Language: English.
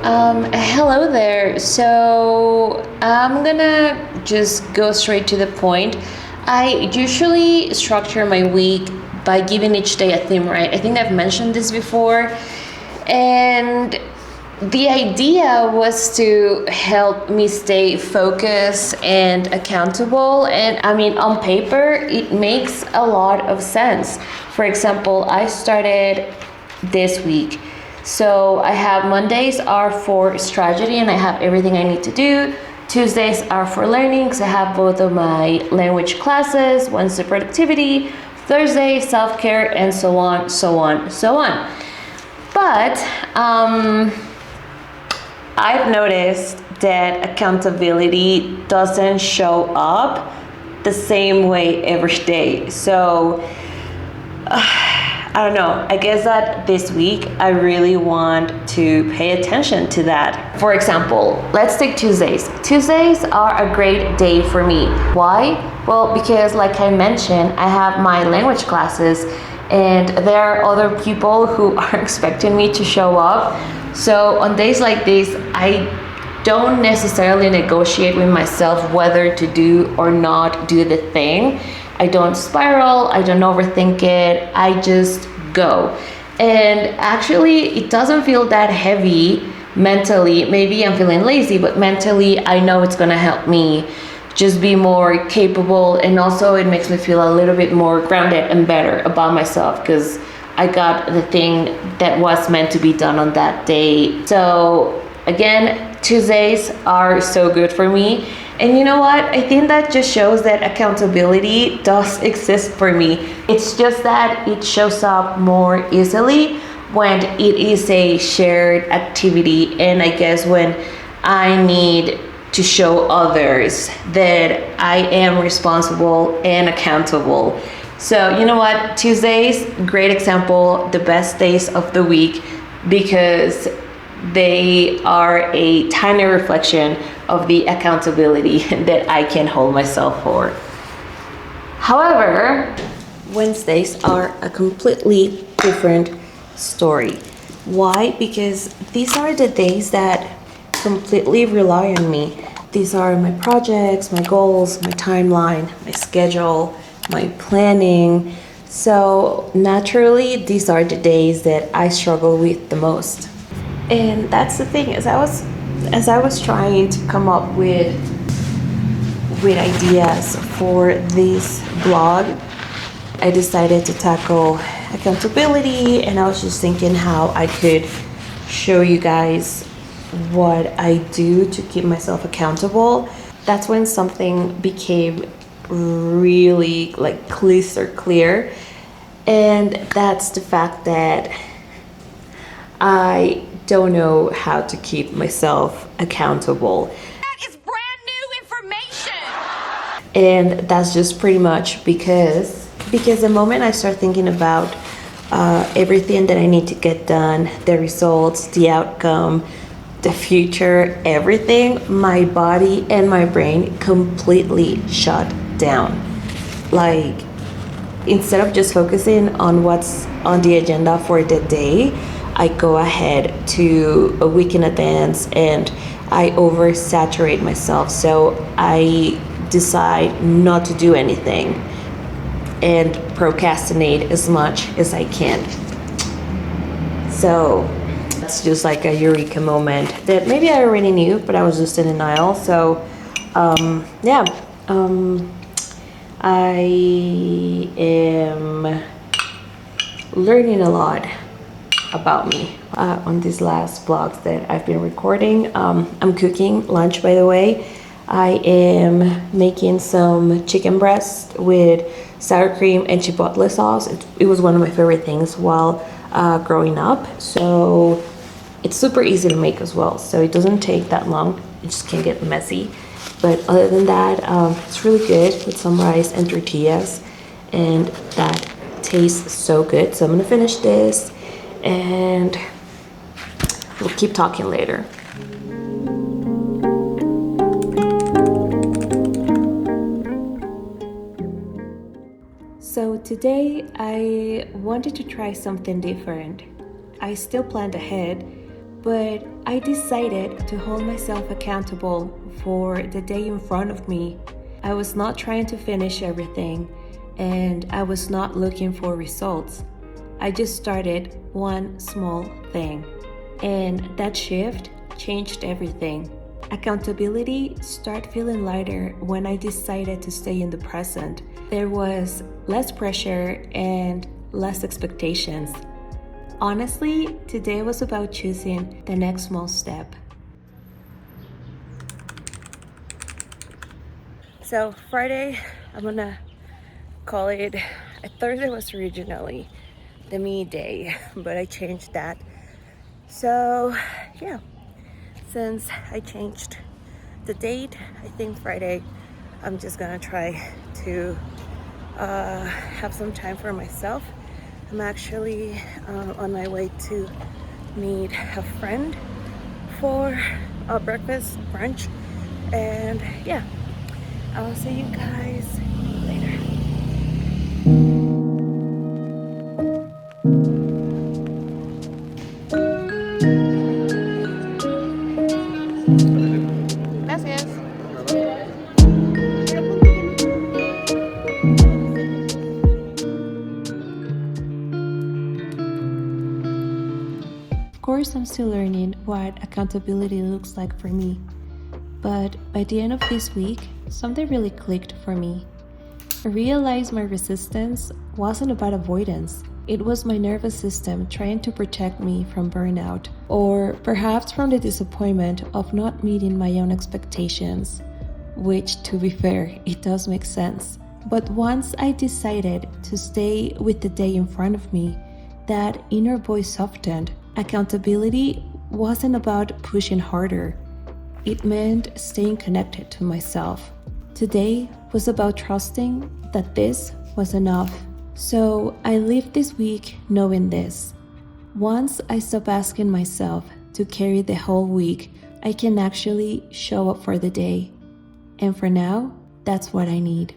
Hello there. So I'm gonna just go straight to the point. I usually structure my week by giving each day a theme, right? I think I've mentioned this before. And the idea was to help me stay focused and accountable. And I mean, on paper, it makes a lot of sense. For example, I started this week. So I have Mondays are for strategy and I have everything I need to do. Tuesdays are for learning because I have both of my language classes, Wednesday productivity, Thursday self-care, and so on, so on, so on. But I've noticed that accountability doesn't show up the same way every day. So I don't know. I guess that this week I really want to pay attention to that. For example, let's take Tuesdays. Tuesdays are a great day for me. Why? Well, because like I mentioned, I have my language classes and there are other people who are expecting me to show up. So on days like this, I don't necessarily negotiate with myself whether to do or not do the thing. I don't spiral, I don't overthink it, I just go. And actually, it doesn't feel that heavy mentally. Maybe I'm feeling lazy, but mentally, I know it's gonna help me just be more capable. And also, it makes me feel a little bit more grounded and better about myself because I got the thing that was meant to be done on that day. So, again, Tuesdays are so good for me. And you know what? I think that just shows that accountability does exist for me. It's just that it shows up more easily when it is a shared activity. And I guess when I need to show others that I am responsible and accountable. So you know what? Tuesdays, great example, the best days of the week because they are a tiny reflection of the accountability that I can hold myself for. However, Wednesdays are a completely different story. Why? Because these are the days that completely rely on me. These are my projects, my goals, my timeline, my schedule, my planning. So naturally, these are the days that I struggle with the most. And that's the thing, as I was trying to come up with ideas for this blog, I decided to tackle accountability, and I was just thinking how I could show you guys what I do to keep myself accountable. That's when something became really like crystal clear, and that's the fact that I don't know how to keep myself accountable. That is brand new information. And that's just pretty much because the moment I start thinking about everything that I need to get done, the results, the outcome, the future, everything, my body and my brain completely shut down. Like, instead of just focusing on what's on the agenda for the day, I go ahead to a week in advance and I oversaturate myself. So I decide not to do anything and procrastinate as much as I can. So that's just like a eureka moment that maybe I already knew, but I was just in denial. So I am learning a lot about me on these last vlogs that I've been recording. I'm cooking lunch, by the way. I am making some chicken breast with sour cream and chipotle sauce. It was one of my favorite things while growing up. So it's super easy to make as well. So it doesn't take that long. It just can get messy. But other than that, it's really good with some rice and tortillas. And that tastes so good. So I'm gonna finish this and we'll keep talking later. So today I wanted to try something different. I still planned ahead, But I decided to hold myself accountable for the day in front of me. I was not trying to finish everything, and I was not looking for results. I just started one small thing, and that shift changed everything. Accountability started feeling lighter when I decided to stay in the present. There was less pressure and less expectations. Honestly, today was about choosing the next small step. So Friday, I'm gonna call it, Thursday was originally the me day, but I changed that. So yeah, since I changed the date, I think Friday, I'm just gonna try to have some time for myself. I'm actually on my way to meet a friend for a breakfast brunch, and yeah, I'll see you guys later. Gracias. Of course, I'm still learning what accountability looks like for me. But by the end of this week, something really clicked for me. I realized my resistance wasn't about avoidance. It was my nervous system trying to protect me from burnout, or perhaps from the disappointment of not meeting my own expectations. Which, to be fair, it does make sense. But once I decided to stay with the day in front of me, that inner voice softened. Accountability wasn't about pushing harder. It meant staying connected to myself. Today was about trusting that this was enough. So I lived this week knowing this. Once I stop asking myself to carry the whole week, I can actually show up for the day. And for now, that's what I need.